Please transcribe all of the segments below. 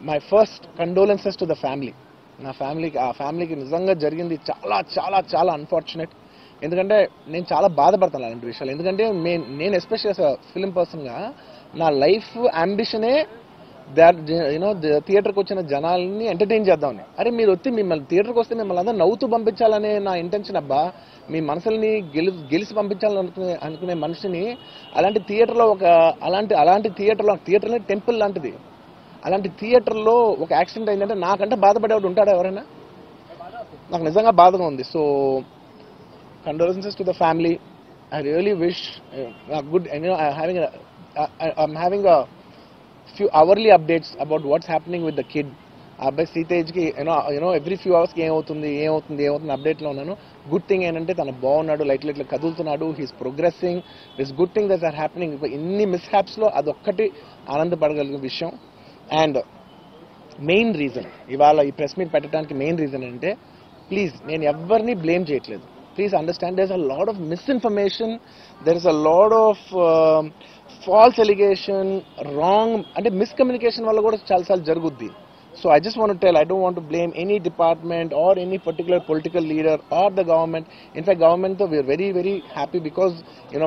My first condolences to the family. నా ఫ్యామిలీకి, ఆ ఫ్యామిలీకి నిజంగా జరిగింది చాలా చాలా చాలా అన్ఫార్చునేట్. ఎందుకంటే నేను చాలా బాధపడతాను అలాంటి విషయాలు. ఎందుకంటే నేను ఎస్పెషల్లీ ఫిలిం పర్సన్గా నా లైఫ్ అంబిషనే థియేటర్కి వచ్చిన జనాల్ని ఎంటర్టైన్ చేద్దామని. అరే మీరు వచ్చి మిమ్మల్ని థియేటర్కి వస్తే మిమ్మల్ని అందరూ నవ్వుతూ పంపించాలనే నా ఇంటెన్షన్ అబ్బా. మీ మనసుల్ని గెలిచి పంపించాలని అనుకునే మనిషిని అలాంటి థియేటర్లో అలాంటి థియేటర్లో టెంపుల్ లాంటిది, అలాంటి థియేటర్లో ఒక యాక్సిడెంట్ అయిందంటే నాకంటే బాధపడేవాడు ఉంటాడా ఎవరైనా? నాకు నిజంగా బాధగా ఉంది. So condolences to the family. I really wish good. I'm having a few hourly updates about what's happening with the kid. అబ్బాయి సీతేజ్కి ఎవ్రీ ఫ్యూ అవర్స్కి ఏమవుతుంది అప్డేట్లో ఉన్నాను. గుడ్ థింగ్ ఏంటంటే తను బాగున్నాడు, లైట్ కదులుతున్నాడు, he's progressing. This good thing that's are happening. ఇన్ని మిస్హ్యాప్స్లో అదొక్కటి ఆనందపడగలిగిన విషయం. అండ్ మెయిన్ రీజన్ ఇవాళ ఈ ప్రెస్ మీట్ పెట్టడానికి మెయిన్ రీజన్ అంటే, ప్లీజ్ నేను ఎవరిని బ్లేమ్ చేయట్లేదు. Please understand, there's a lot of misinformation, there is a lot of false allegation, wrong and miscommunication వల్ల కూడా చాలా జరుగుద్ది. So I just want to tell, I don't want to blame any department or any particular political leader or the government. In fact, government though we are very very happy because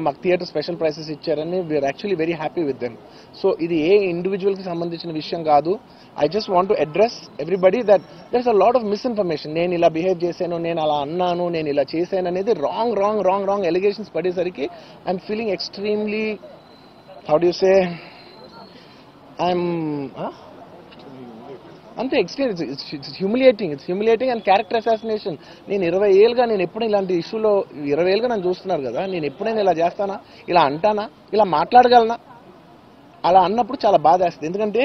మాకు theatre special prices ఇచ్చారని we are actually very happy with them. So ఇది ఏ individual కి సంబంధించిన విషయం కాదు. I just want to address everybody that there's a lot of misinformation. నేను ఇలా behave చేశాను, నేను అలా అన్నాను, నేను ఇలా చేశాను అనేది రాంగ్ ఎలిగేషన్స్ పడేసరికి I'm feeling extremely, how do you say, అంతే extreme. It's humiliating and character assassination. నేను 20 ఏళ్ళుగా నేను ఎప్పుడు ఇలాంటి ఇష్యూలో 20 ఏళ్ళుగా నన్ను చూస్తున్నారు కదా, నేను ఎప్పుడైనా ఇలా చేస్తానా, ఇలా అంటానా, ఇలా మాట్లాడగలనా? అలా అన్నప్పుడు చాలా బాధ వేస్తుంది. ఎందుకంటే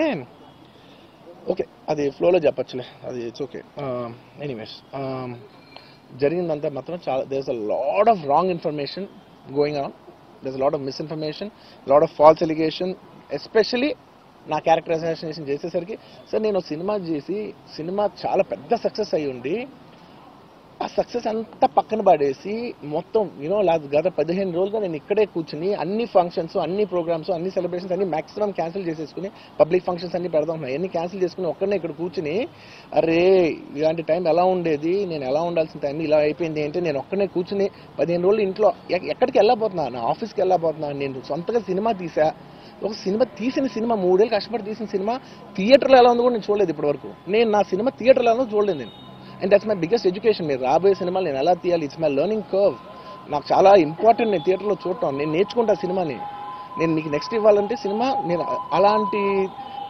ఓకే అది ఫ్లోలో చెప్పచ్చులే, అది ఇట్స్ ఓకే. ఎనీవేస్ జరిగిందంతా మాత్రం చాలా, there is a lot of wrong information going on, there is a lot of misinformation, lot of false allegation. Especially నా క్యారెక్టర్ అసాసినేషన్ చేసేసరికి, సార్ నేను సినిమా చేసి సినిమా చాలా పెద్ద సక్సెస్ అయ్యి ఉండి ఆ సక్సెస్ అంతా పక్కన పడేసి మొత్తం గత 15 రోజులుగా నేను ఇక్కడే కూర్చుని అన్ని ఫంక్షన్స్, అన్ని ప్రోగ్రామ్స్, అన్ని సెలబ్రేషన్స్ అన్ని మాక్సిమం క్యాన్సిల్ చేసేసుకుని, పబ్లిక్ ఫంక్షన్స్ అన్ని పెడదాం అన్ని క్యాన్సిల్ చేసుకుని ఒక్కడనే ఇక్కడ కూర్చుని, అరే ఇలాంటి టైం ఎలా ఉండేది, నేను ఎలా ఉండాల్సిన టైం ఇలా అయిపోయింది అంటే, నేను ఒక్కడనే కూర్చుని 15 రోజులు ఇంట్లో ఎక్కడికి వెళ్ళబోతున్నా, నా ఆఫీస్కి వెళ్ళబోతున్నా. నేను సొంతగా సినిమా తీసా, ఒక తీసిన సినిమా 3 ఏళ్ళు కష్టపడి తీసిన సినిమా థియేటర్లో ఎలా ఉందో కూడా నేను చూడలేదు ఇప్పటి వరకు. నేను నా సినిమా థియేటర్లో ఎలా ఉందో చూడలేదు నేను. And that's my biggest education. మీరు రాబోయే సినిమాలు నేను ఎలా తీయాలి, ఇట్స్ మై లెర్నింగ్ కర్వ్. నాకు చాలా ఇంపార్టెంట్ నేను థియేటర్లో చూడటం, నేను నేర్చుకుంటా సినిమాని. నేను మీకు నెక్స్ట్ ఇవ్వాలంటే సినిమా,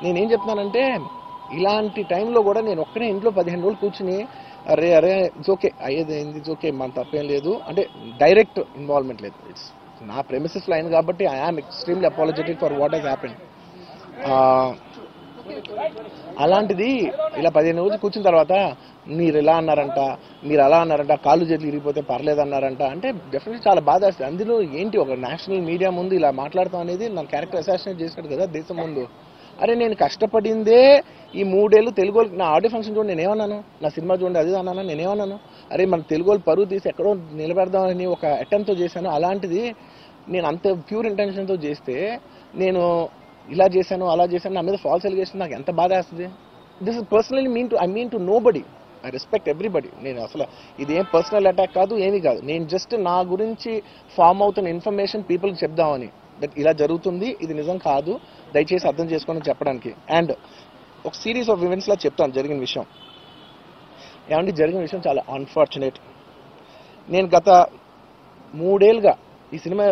నేనేం చెప్తున్నానంటే, ఇలాంటి టైంలో కూడా నేను ఒక్కనే ఇంట్లో 15 రోజులు కూర్చుని అరే ఇట్స్ ఓకే అయ్యేది అయింది, ఇట్స్ ఓకే మన తప్పేం లేదు అంటే డైరెక్ట్ ఇన్వాల్వ్మెంట్ లేదు. ఇట్స్ నా ప్రెమిసెస్లో అయింది కాబట్టి I am extremely apologetic for what has happened. అలాంటిది ఇలా 15 రోజులు కూర్చున్న తర్వాత మీరు ఇలా అన్నారంట, మీరు అలా అన్నారంట, కాళ్ళు చేతులు ఇరిగిపోతే పర్లేదు అన్నారంట అంటే డెఫినెట్లీ చాలా బాధ వేస్తుంది. అందులో ఏంటి, ఒక నేషనల్ మీడియా ముందు ఇలా మాట్లాడతాం అనేది నా క్యారెక్టర్ అసాసినేట్ చేసినట్టు కదా దేశం ముందు. అరే నేను కష్టపడిందే ఈ 3 ఏళ్ళు తెలుగు వాళ్ళకి. నా ఆడియో ఫంక్షన్ చూడండి నేనేమన్నాను, నా సినిమా చూడండి అది అన్నాను, నేనేమన్నాను, అరే మన తెలుగు వాళ్ళు పరువు తీసి ఎక్కడో నిలబెడదామని ఒక అటెంప్ట్తో చేశాను. అలాంటిది నేను అంత ప్యూర్ ఇంటెన్షన్తో చేస్తే, నేను ఇలా చేశాను అలా చేశాను, నా మీద ఫాల్స్ ఎలిగేషన్, నాకు ఎంత బాధ వేస్తుంది. This is personally I mean to nobody, I respect everybody. నేను అసలు ఇదేం పర్సనల్ అటాక్ కాదు, ఏమీ కాదు. నేను జస్ట్ నా గురించి ఫామ్ అవుతున్న ఇన్ఫర్మేషన్ పీపుల్కి చెప్దామని, దట్ ఇలా జరుగుతుంది, ఇది నిజం కాదు, దయచేసి అర్థం చేసుకోమని చెప్పడానికి. అండ్ ఒక సిరీస్ ఆఫ్ ఈవెంట్స్లా చెప్తాను జరిగిన విషయం. ఏమంటే జరిగిన విషయం చాలా అన్ఫార్చునేట్. నేను గత 3 ఏళ్ళుగా ఈ సినిమా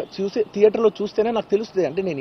థియేటర్లో చూస్తేనే నాకు తెలుస్తుంది. అంటే నేను